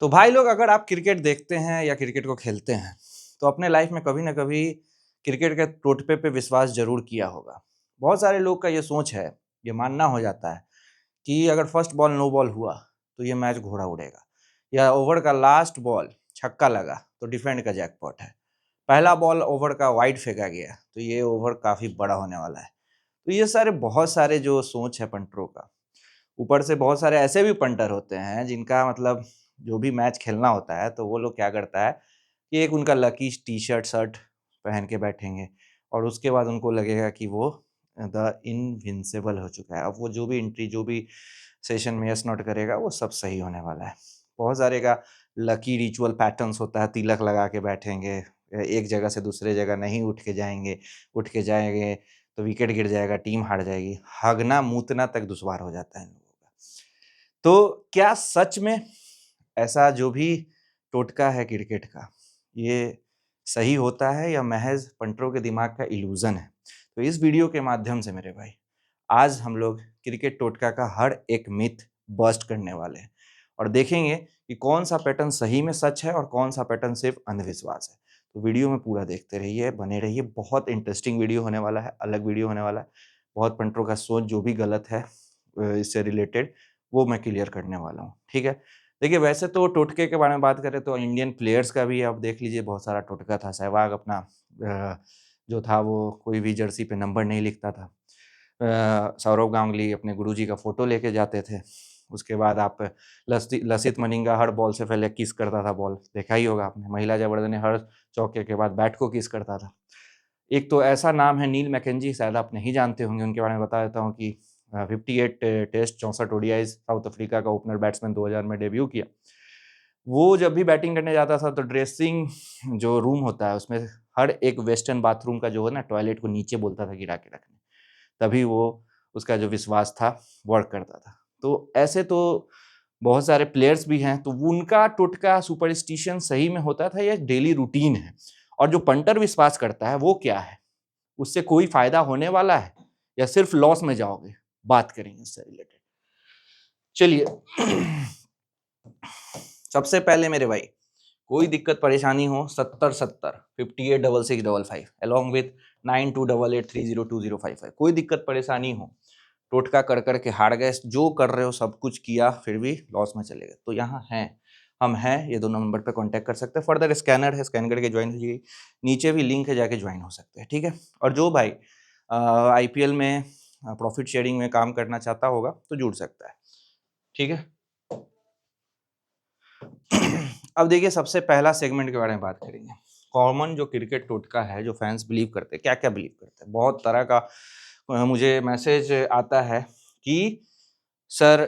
तो भाई लोग, अगर आप क्रिकेट देखते हैं या क्रिकेट को खेलते हैं तो अपने लाइफ में कभी ना कभी क्रिकेट के टोटपे पे विश्वास जरूर किया होगा। बहुत सारे लोग का ये सोच है, ये मानना हो जाता है कि अगर फर्स्ट बॉल नो बॉल हुआ तो ये मैच घोड़ा उड़ेगा, या ओवर का लास्ट बॉल छक्का लगा तो डिफेंड का जैकपॉट है, पहला बॉल ओवर का वाइड फेंका गया तो ये ओवर काफ़ी बड़ा होने वाला है। तो ये सारे बहुत सारे जो सोच है पंटरों का, ऊपर से बहुत सारे ऐसे भी पंटर होते हैं जिनका मतलब जो भी मैच खेलना होता है तो वो लोग क्या करता है कि एक उनका लकी टी शर्ट शर्ट पहन के बैठेंगे और उसके बाद उनको लगेगा कि वो द इनविंसिबल हो चुका है। अब वो जो भी एंट्री जो भी सेशन में यस नॉट करेगा वो सब सही होने वाला है। बहुत सारे का लकी रिचुअल पैटर्न्स होता है, तिलक लगा के बैठेंगे, एक जगह से दूसरे जगह नहीं उठ के जाएंगे तो विकेट गिर जाएगा, टीम हार जाएगी, हगना मूतना तक दुश्वार हो जाता है इन लोगों का। तो क्या सच में ऐसा जो भी टोटका है क्रिकेट का, ये सही होता है या महज पंटरों के दिमाग का इल्यूजन है? तो इस वीडियो के माध्यम से मेरे भाई, आज हम लोग क्रिकेट टोटका का हर एक मिथ बस्ट करने वाले हैं और देखेंगे कि कौन सा पैटर्न सही में सच है और कौन सा पैटर्न सिर्फ अंधविश्वास है। तो वीडियो में पूरा देखते रहिए, बने रहिए, बहुत इंटरेस्टिंग वीडियो होने वाला है, अलग वीडियो होने वाला है। बहुत पंटरों का सोच जो भी गलत है इससे रिलेटेड, वो मैं क्लियर करने वाला हूँ, ठीक है। देखिए, वैसे तो टोटके के बारे में बात करें तो इंडियन प्लेयर्स का भी आप देख लीजिए, बहुत सारा टोटका था। सहवाग अपना जो था वो कोई भी जर्सी पे नंबर नहीं लिखता था। सौरव गांगुली अपने गुरुजी का फ़ोटो लेके जाते थे। उसके बाद आप लसित मलिंगा हर बॉल से पहले किस करता था बॉल, देखा ही होगा आपने। महिला जयवर्धने हर चौके के बाद बैट को किस करता था। एक तो ऐसा नाम है नील मैकेंजी, शायद आप नहीं जानते होंगे, उनके बारे में बता देता हूँ कि 58 टेस्ट 64 ओडीआई साउथ अफ्रीका का ओपनर बैट्समैन 2000 में डेब्यू किया। वो जब भी बैटिंग करने जाता था तो ड्रेसिंग जो रूम होता है उसमें हर एक वेस्टर्न बाथरूम का जो है ना टॉयलेट को नीचे बोलता था गिरा के रखने, तभी वो उसका जो विश्वास था वर्क करता था। तो ऐसे तो बहुत सारे प्लेयर्स भी हैं, तो उनका टोटका सुपरस्टिशन सही में होता था या डेली रूटीन है? और जो पंटर विश्वास करता है वो क्या है? उससे कोई फायदा होने वाला है या सिर्फ लॉस में जाओगे? बात करेंगे इससे रिलेटेड। चलिए सबसे पहले मेरे भाई, कोई दिक्कत परेशानी हो 70 70 58 66 55 अलॉन्ग विथ 9288302055, कोई दिक्कत परेशानी हो, टोटका कर कर के हार गए, जो कर रहे हो सब कुछ किया फिर भी लॉस में चले गए, तो यहाँ हैं, हम हैं, ये दोनों नंबर पे कांटेक्ट कर सकते हैं। फर्दर स्कैनर है, स्कैन करके ज्वाइन कीजिए, नीचे भी लिंक है, जाके ज्वाइन हो सकते हैं, ठीक है। और जो भाई आईपीएल में प्रॉफिट शेयरिंग में काम करना चाहता होगा तो जुड़ सकता है, ठीक है। अब देखिए, सबसे पहला सेगमेंट के बारे में बात करेंगे। कॉमन जो क्रिकेट टोटका है, जो फैंस बिलीव करते हैं, क्या क्या बिलीव करते हैं, बहुत तरह का मुझे मैसेज आता है कि सर,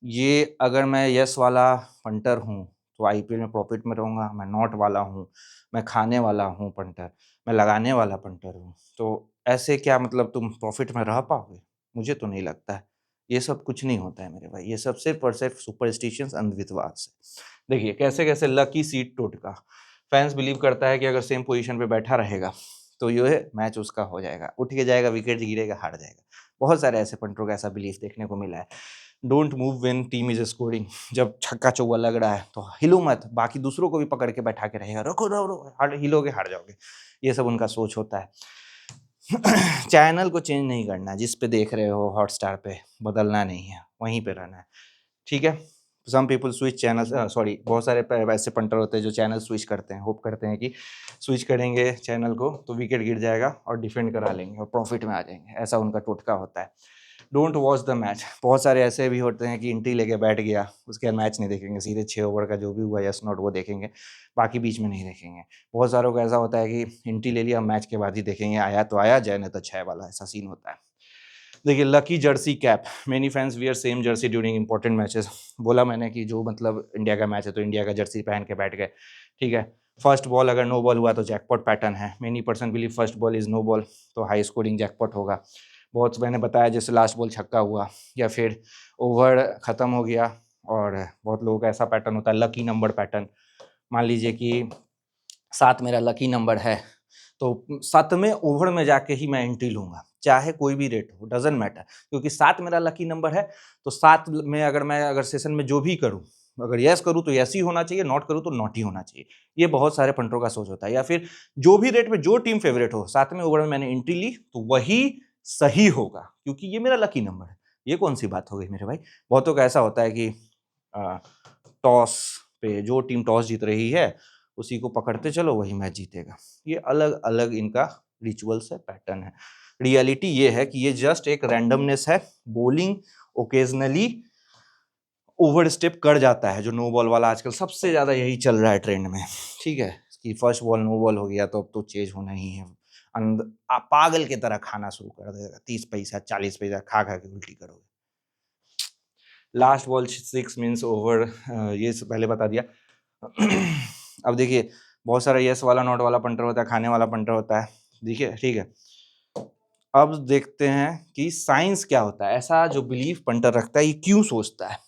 ये अगर मैं यस वाला पंटर हूँ तो आईपीएल में प्रॉफिट में रहूँगा, मैं नॉट वाला हूँ, मैं खाने वाला हूँ पंटर, मैं लगाने वाला पंटर हूँ, तो ऐसे क्या मतलब तुम प्रॉफिट में रह पाओगे? मुझे तो नहीं लगता है। ये सब कुछ नहीं होता है मेरे भाई, ये सब सिर्फ और सिर्फ सुपरस्टिशंस, अंधविश्वास है। देखिए कैसे कैसे लकी सीट टोटका, फैंस बिलीव करता है कि अगर सेम पोजीशन पे बैठा रहेगा तो ये मैच उसका हो जाएगा, उठ के जाएगा, विकेट गिरेगा, हार जाएगा। बहुत सारे ऐसे पंटरों का ऐसा बिलीफ देखने को मिला है। Don't move when team is scoring, जब छक्का चौका लग रहा है तो हिलो मत, बाकी दूसरों को भी पकड़ के बैठा के रहेगा, रुको रुको, हिलोगे हार जाओगे। ये सब उनका सोच होता है। चैनल को चेंज नहीं करना है, जिस पे देख रहे हो हॉटस्टार पे बदलना नहीं है, वहीं पे रहना है, ठीक है। Some people switch channel, sorry, बहुत सारे ऐसे पंटर होते हैं जो चैनल स्विच करते हैं, होप करते हैं कि स्विच करेंगे चैनल को तो विकेट गिर जाएगा और डिफेंड करा लेंगे और प्रॉफिट में आ जाएंगे, ऐसा उनका टोटका होता है। Don't watch the match. बहुत सारे ऐसे भी होते हैं कि एंट्री लेके बैठ गया, उसके बाद मैच नहीं देखेंगे, सीधे 6 ओवर का जो भी हुआ यस नॉट वो देखेंगे, बाकी बीच में नहीं देखेंगे। बहुत सारों को ऐसा होता है कि एंट्री ले लिया, मैच के बाद ही देखेंगे, आया तो आया, जाए नहीं तो 6 वाला, ऐसा सीन होता है। देखिए, lucky Jersey cap, many fans wear same Jersey during important matches. बोला मैंने कि जो मतलब इंडिया का मैच है तो इंडिया का जर्सी पहन के बैठ गए, ठीक है। फर्स्ट बॉल अगर नो बॉल हुआ तो जैकपॉट पैटर्न है, many person believe first ball is no ball तो हाई स्कोरिंग जैकपॉट होगा। बहुत मैंने बताया जैसे लास्ट बॉल छक्का हुआ या फिर ओवर ख़त्म हो गया, और बहुत लोगों का ऐसा पैटर्न होता है लकी नंबर पैटर्न। मान लीजिए कि 7 मेरा लकी नंबर है तो 7वें ओवर में जाके ही मैं एंट्री लूँगा, चाहे कोई भी रेट हो, डज़न्ट मैटर, क्योंकि 7 मेरा लकी नंबर है। तो 7 में अगर मैं सेशन में जो भी करूँ अगर यस करूँ तो यस ही होना चाहिए, नॉट करूँ तो नॉट ही होना चाहिए। ये बहुत सारे पंटरों का सोच होता है। या फिर जो भी रेट में जो टीम फेवरेट हो, 7वें ओवर में मैंने एंट्री ली तो वही सही होगा, क्योंकि ये मेरा लकी नंबर है। ये कौन सी बात हो गई मेरे भाई? बहुतों का ऐसा होता है कि टॉस पे जो टीम टॉस जीत रही है उसी को पकड़ते चलो, वही मैच जीतेगा। ये अलग अलग इनका रिचुअल्स है, पैटर्न है। रियलिटी ये है कि ये जस्ट एक रैंडमनेस है। बॉलिंग ओकेजनली ओवर स्टेप कर जाता है, जो नो बॉल वाला आजकल सबसे ज्यादा यही चल रहा है ट्रेंड में, ठीक है, कि फर्स्ट बॉल नो बॉल हो गया तो अब तो चेज होना ही है। पागल की तरह खाना शुरू कर देगा, 30 पैसा 40 पैसा खा खा के उल्टी करोगे। लास्ट बॉल 6 मीन्स ओवर, ये पहले बता दिया। अब देखिए, बहुत सारा यस वाला नॉट वाला पंटर होता है, खाने वाला पंटर होता है, देखिए, ठीक है। अब देखते हैं कि साइंस क्या होता है, ऐसा जो बिलीफ पंटर रखता है ये क्यों सोचता है।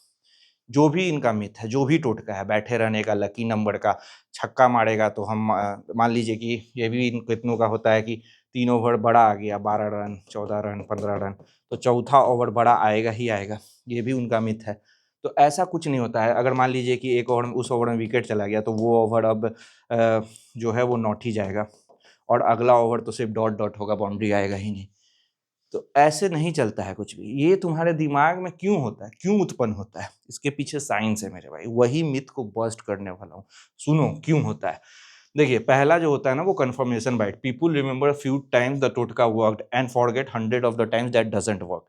जो भी इनका मिथ है, जो भी टोटका है, बैठे रहने का, लकी नंबर का, छक्का मारेगा तो हम मान लीजिए कि ये भी इन कितनों का होता है कि 3 ओवर बड़ा आ गया, 12 रन, 14 रन, 15 रन, तो चौथा ओवर बड़ा आएगा ही आएगा, ये भी उनका मिथ है। तो ऐसा कुछ नहीं होता है। अगर मान लीजिए कि एक ओवर में, उस ओवर में विकेट चला गया तो वो ओवर अब जो है वो नॉट ही जाएगा, और अगला ओवर तो सिर्फ डॉट डॉट होगा, बाउंड्री आएगा ही नहीं। तो ऐसे नहीं चलता है कुछ भी। ये तुम्हारे दिमाग में क्यों होता है, क्यों उत्पन्न होता है, इसके पीछे साइंस है मेरे भाई। वही मिथ को बस्ट करने वाला हूँ। सुनो क्यों होता है। देखिए, पहला जो होता है ना वो confirmation bias. People remember few times the टोटका worked and forget 100 of the times that doesn't work.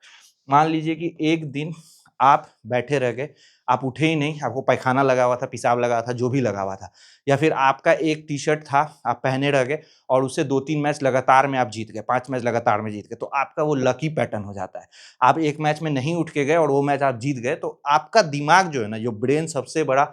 मान लीजिए कि एक दिन आप बैठे रह गए, आप उठे ही नहीं, आपको पैखाना लगा हुआ था, पेशाब लगा था, जो भी लगा हुआ था, या फिर आपका एक टी शर्ट था आप पहने रह गए और उससे 2-3 मैच लगातार में आप जीत गए, 5 मैच लगातार में जीत गए, तो आपका वो लकी पैटर्न हो जाता है। आप एक मैच में नहीं उठ के गए और वो मैच आप जीत गए, तो आपका दिमाग जो है ना, जो ब्रेन सबसे बड़ा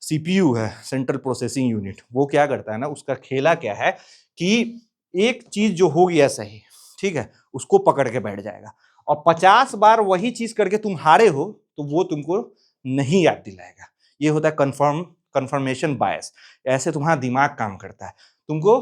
सीपीयू है, सेंट्रल प्रोसेसिंग यूनिट, वो क्या करता है ना, उसका खेला क्या है कि एक चीज जो हो गया सही, ठीक है, उसको पकड़ के बैठ जाएगा, और 50 बार वही चीज करके तुम हारे हो तो वो तुमको नहीं याद दिलाएगा। ये होता है कंफर्मेशन बायस। ऐसे तुम्हारा दिमाग काम करता है, तुमको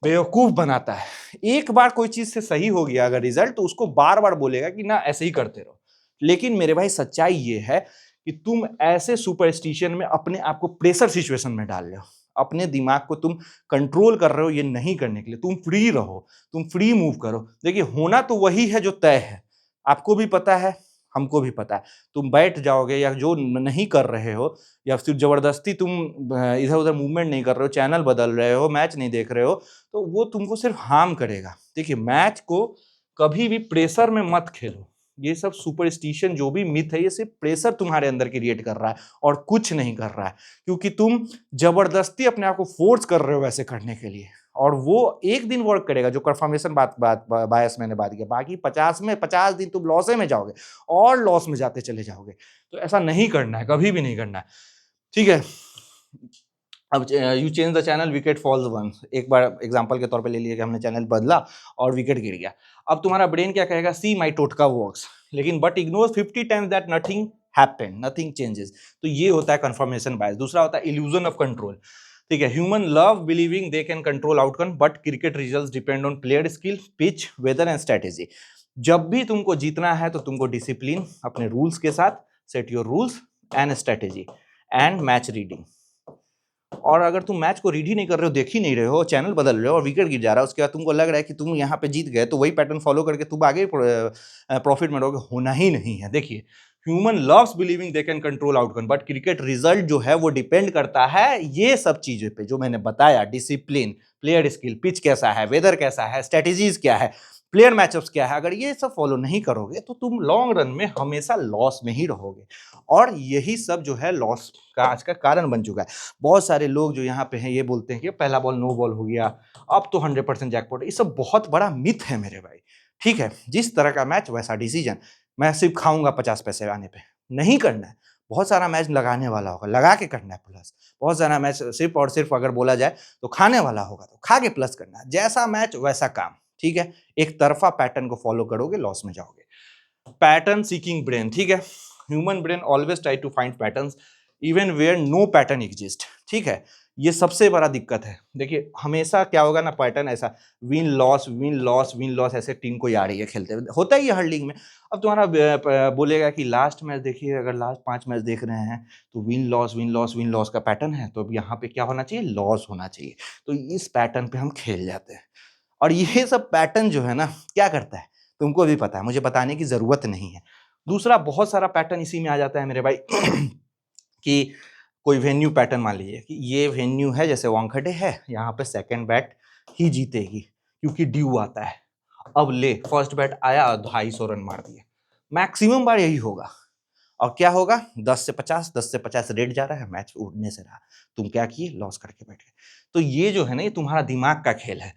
बेवकूफ बनाता है। एक बार कोई चीज से सही हो गया अगर रिजल्ट, तो उसको बार बार बोलेगा कि ना ऐसे ही करते रहो। लेकिन मेरे भाई सच्चाई ये है कि तुम ऐसे सुपरस्टिशन में अपने आप को प्रेशर सिचुएशन में डाल रहे हो। अपने दिमाग को तुम कंट्रोल कर रहे हो ये नहीं करने के लिए। तुम फ्री रहो, तुम फ्री मूव करो। देखिए, होना तो वही है जो तय है, आपको भी पता है, हमको भी पता है। तुम बैठ जाओगे या जो नहीं कर रहे हो, या फिर जबरदस्ती तुम इधर उधर मूवमेंट नहीं कर रहे हो, चैनल बदल रहे हो, मैच नहीं देख रहे हो, तो वो तुमको सिर्फ हार्म करेगा। देखिए, मैच को कभी भी प्रेशर में मत खेलो। ये सब सुपरस्टिशन जो भी मिथ है, ये सिर्फ प्रेशर तुम्हारे अंदर क्रिएट कर रहा है और कुछ नहीं कर रहा है, क्योंकि तुम जबरदस्ती अपने आप को फोर्स कर रहे हो वैसे करने के लिए, और वो एक दिन वर्क करेगा, जो कंफर्मेशन बायस मैंने बात किया। बाकी 50 में 50 दिन तुम लॉसे में जाओगे और लॉस में जाते चले जाओगे। तो ऐसा नहीं करना है, कभी भी नहीं करना है, ठीक है। अब you change the channel, wicket falls once. एक बार एग्जांपल के तौर पे ले लिया कि हमने चैनल बदला और विकेट गिर गया। अब तुम्हारा ब्रेन क्या कहेगा, सी माई टोटका वर्क्स, लेकिन but ignore 50 times that nothing happened, nothing changes. तो ये होता है कंफर्मेशन बायस। दूसरा होता है इल्यूजन ऑफ कंट्रोल, ठीक है। Human love believing they can control outcome, but cricket results depend on player skill, pitch, weather and strategy. जब भी तुमको जीतना है तो तुमको डिसिप्लिन, अपने रूल्स के साथ, set your rules and strategy and match reading. और अगर तुम मैच को रीड ही नहीं कर रहे हो, देख ही नहीं रहे हो, चैनल बदल रहे हो और विकेट गिर जा रहा है, उसके बाद तुमको लग रहा है कि तुम यहाँ पे जीत गए, तो वही पैटर्न फॉलो करके तुम आगे प्रॉफिट में रहोगे, होना ही नहीं है। देखिए, human loves believing they can control outcome, but cricket result जो है वो डिपेंड करता है ये सब चीजों पे जो मैंने बताया, डिसिप्लिन, प्लेयर स्किल, पिच कैसा है, वेदर कैसा है, स्ट्रेटेजीज क्या है, प्लेयर मैचअप्स क्या है। अगर ये सब फॉलो नहीं करोगे तो तुम लॉन्ग रन में हमेशा लॉस में ही रहोगे, और यही सब जो है लॉस का आज का कारण बन चुका है। बहुत सारे लोग जो यहाँ पे हैं ये बोलते हैं कि पहला बॉल नो बॉल हो गया, अब तो 100% जैकपॉट। ये सब बहुत बड़ा मिथ है मेरे भाई, ठीक है। जिस तरह का मैच वैसा डिसीजन। मैं सिर्फ खाऊंगा 50 पैसे आने पे, नहीं करना है। बहुत सारा मैच लगाने वाला होगा, लगा के करना है प्लस। बहुत सारा मैच सिर्फ और सिर्फ अगर बोला जाए तो खाने वाला होगा, तो खा के प्लस करना है। जैसा मैच वैसा काम, ठीक है। एक तरफा पैटर्न को फॉलो करोगे, लॉस में जाओगे। पैटर्न सीकिंग ब्रेन, ठीक है। Human brain always try to find patterns even where no pattern exist. ठीक है, ये सबसे बड़ा दिक्कत है। देखिए हमेशा क्या होगा ना, पैटर्न ऐसा win loss win loss win loss, ऐसे टीम को आ रही है खेलते हुए, होता ही है हर लीग में। अब तुम्हारा बोलेगा कि लास्ट मैच देखिए, अगर लास्ट 5 मैच देख रहे हैं तो win loss win loss win loss का पैटर्न है, तो अब यहाँ पे क्या होना चाहिए, लॉस होना चाहिए। तो इस पैटर्न पे हम खेल जाते हैं, और ये सब पैटर्न जो है ना क्या करता है, तुमको भी पता है, मुझे बताने की जरूरत नहीं है। दूसरा बहुत सारा पैटर्न इसी में आ जाता है मेरे भाई कि कोई वेन्यू पैटर्न मान लीजिए कि ये वेन्यू है, जैसे वानखेड़े है, यहाँ पे सेकंड बैट ही जीतेगी क्योंकि ड्यू आता है। अब ले फर्स्ट बैट आया और 250 रन मार दिए, मैक्सिमम बार यही होगा। और क्या होगा, 10 से 50 रेड जा रहा है, मैच उड़ने से रहा, तुम क्या किए, लॉस करके बैठ गए। तो ये जो है ना, ये तुम्हारा दिमाग का खेल है,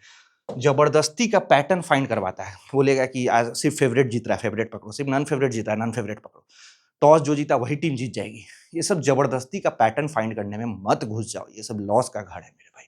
जबरदस्ती का पैटर्न फाइंड करवाता है। बोलेगा कि आज सिर्फ फेवरेट जीत रहा है, फेवरेट पकड़ो, सिर्फ नॉन फेवरेट जीत रहा है, नॉन फेवरेट पकड़ो, टॉस जो जीता वही टीम जीत जाएगी। ये सब जबरदस्ती का पैटर्न फाइंड करने में मत घुस जाओ, ये सब लॉस का घर है मेरे भाई।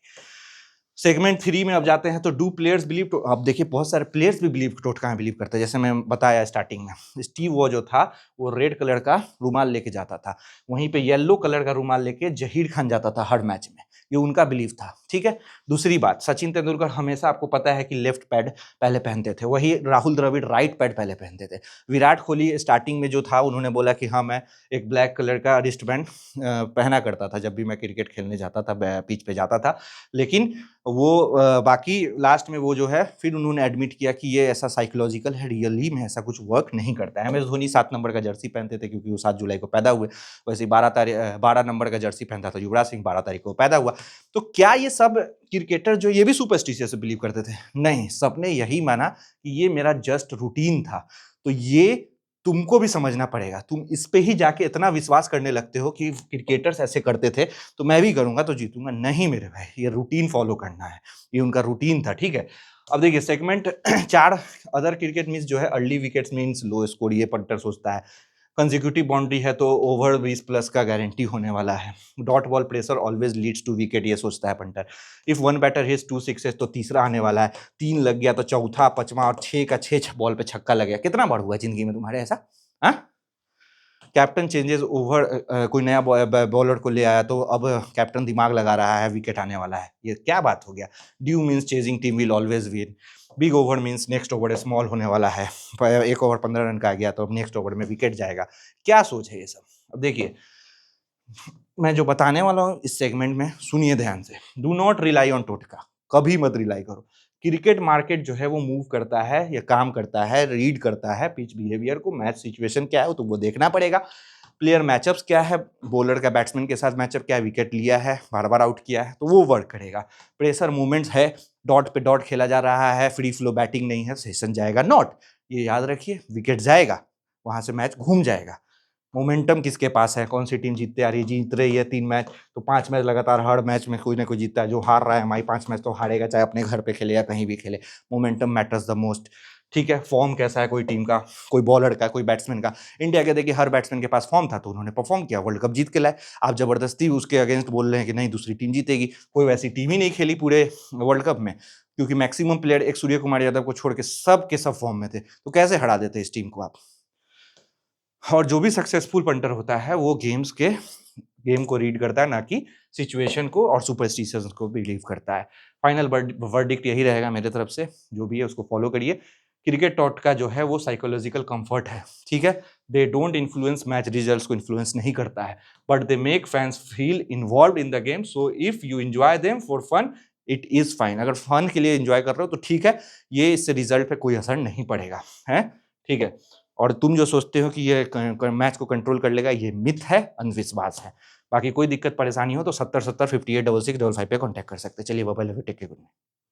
सेगमेंट 3 में अब जाते हैं, तो डू प्लेयर्स बिलीव, अब देखिए बहुत सारे प्लेयर्स भी बिलीव, टोटका बिलीव करते हैं। जैसे मैं बताया स्टार्टिंग में, स्टीव वो जो था वो रेड कलर का रुमाल लेके जाता था, वहीं पे येलो कलर का रुमाल लेके जहीर खान जाता था हर मैच में, ये उनका बिलीव था। ठीक है, दूसरी बात, सचिन तेंदुलकर हमेशा आपको पता है कि लेफ्ट पैड पहले पहनते थे, वही राहुल द्रविड़ राइट पैड पहले पहनते थे। विराट कोहली स्टार्टिंग में जो था, उन्होंने बोला कि हाँ मैं एक ब्लैक कलर का रिस्ट बैंड पहना करता था जब भी मैं क्रिकेट खेलने जाता था, पिच पे जाता था, लेकिन वो बाकी लास्ट में वो जो है, फिर उन्होंने एडमिट किया कि ये ऐसा साइकोलॉजिकल है, रियली में ऐसा कुछ वर्क नहीं करता है। एम एस धोनी 7 नंबर का जर्सी पहनते थे क्योंकि वो 7 जुलाई को पैदा हुए, वैसे 12 नंबर का जर्सी पहनता था युवराज सिंह, 12 तारीख को पैदा हुआ। तो क्या ये सब क्रिकेटर जो ये भी सुपरस्टिशियस बिलीव करते थे? नहीं, सबने यही माना कि ये मेरा जस्ट रूटीन था। तो ये तुमको भी समझना पड़ेगा, तुम इस पे ही जाके इतना विश्वास करने लगते हो कि क्रिकेटर्स ऐसे करते थे तो मैं भी करूंगा तो जीतूंगा। नहीं मेरे भाई, ये रूटीन फॉलो करना है, ये उनका रूटीन था। ठीक है, अब देखिए सेगमेंट 4, अदर क्रिकेट मीन्स जो है early wickets means low score, ये पंटर सोचता है। कंसेक्यूटिव बाउंड्री है तो ओवर 20+ का गारंटी होने वाला है। Dot ball pressure always leads to wicket, ये सोचता है punter. If one batter hits 2 sixes तो तीसरा आने वाला है, 3 लग गया तो चौथा, पांचवा, और 6 का 6 बॉल पे छक्का लग गया। कितना बार हुआ जिंदगी में तुम्हारे ऐसा? हाँ, कैप्टन चेंजेस ओवर, कोई नया बॉलर को ले आया तो अब कैप्टन दिमाग लगा रहा है विकेट आने वाला है, ये क्या बात हो गया। Due means chasing team will always win. Big over means next over small होने वाला है, 1 ओवर 15 रन का आ गया तो अब नेक्स्ट ओवर में विकेट जाएगा। क्या सोच है ये सब? अब देखिए मैं जो बताने वाला हूँ इस सेगमेंट में, सुनिए ध्यान से। डू नॉट रिलाई ऑन टोटका, कभी मत रिलाई करो। क्रिकेट मार्केट जो है वो मूव करता है या काम करता है, रीड करता है पिच बिहेवियर को, मैच सिचुएशन क्या है तुमको देखना पड़ेगा, प्लेयर मैचअप्स क्या है, बॉलर का बैट्समैन के साथ मैचअप क्या है, विकेट लिया है, बार बार आउट किया है, तो वो वर्क करेगा। प्रेशर मूवमेंट्स है, डॉट पे डॉट खेला जा रहा है, फ्री फ्लो बैटिंग नहीं है, सेशन जाएगा नॉट, ये याद रखिए, विकेट जाएगा, वहां से मैच घूम जाएगा। मोमेंटम किसके पास है, कौन सी टीम जीतते आ रही, जीत रही है 3 मैच तो 5 मैच लगातार, हर मैच में कोई ना कोई जीतता है। जो हार रहा है हमारी 5 मैच तो हारेगा, चाहे अपने घर पे खेले या कहीं भी खेले। Momentum matters the most. ठीक है, फॉर्म कैसा है कोई टीम का, कोई बॉलर का, कोई बैट्समैन का। इंडिया के देखिए हर बैट्समैन के पास फॉर्म था तो उन्होंने परफॉर्म किया, वर्ल्ड कप जीत के लाए। आप जबरदस्ती उसके अगेंस्ट बोल रहे हैं कि नहीं दूसरी टीम जीतेगी, कोई वैसी टीम ही नहीं खेली पूरे वर्ल्ड कप में, क्योंकि मैक्सिमम प्लेयर एक सूर्य कुमार यादव को छोड़ के सब के सब फॉर्म में थे, तो कैसे हरा देते इस टीम को आप? और जो भी सक्सेसफुल पंटर होता है वो गेम को रीड करता है, ना कि सिचुएशन को और सुपरस्टिशंस को बिलीव करता है। फाइनल वर्डिक्ट यही रहेगा मेरे तरफ से, जो भी है उसको फॉलो करिए। क्रिकेट टॉट का जो है वो साइकोलॉजिकल कंफर्ट है। ठीक है, they don't influence match results को इन्फ्लुएंस नहीं करता है, but they make fans feel involve in the game. So if you enjoy them for fun it is fine. अगर फन के लिए एंजॉय कर रहे हो तो ठीक है, ये इससे रिजल्ट पे कोई असर नहीं पड़ेगा है। ठीक है, और तुम जो सोचते हो कि ये मैच को कंट्रोल कर लेगा, ये मिथ है, अंधविश्वास है। बाकी कोई दिक्कत परेशानी हो तो 70 70 58 66 55 पे कांटेक्ट कर सकते हैं। चलिए bye bye, take care, good night.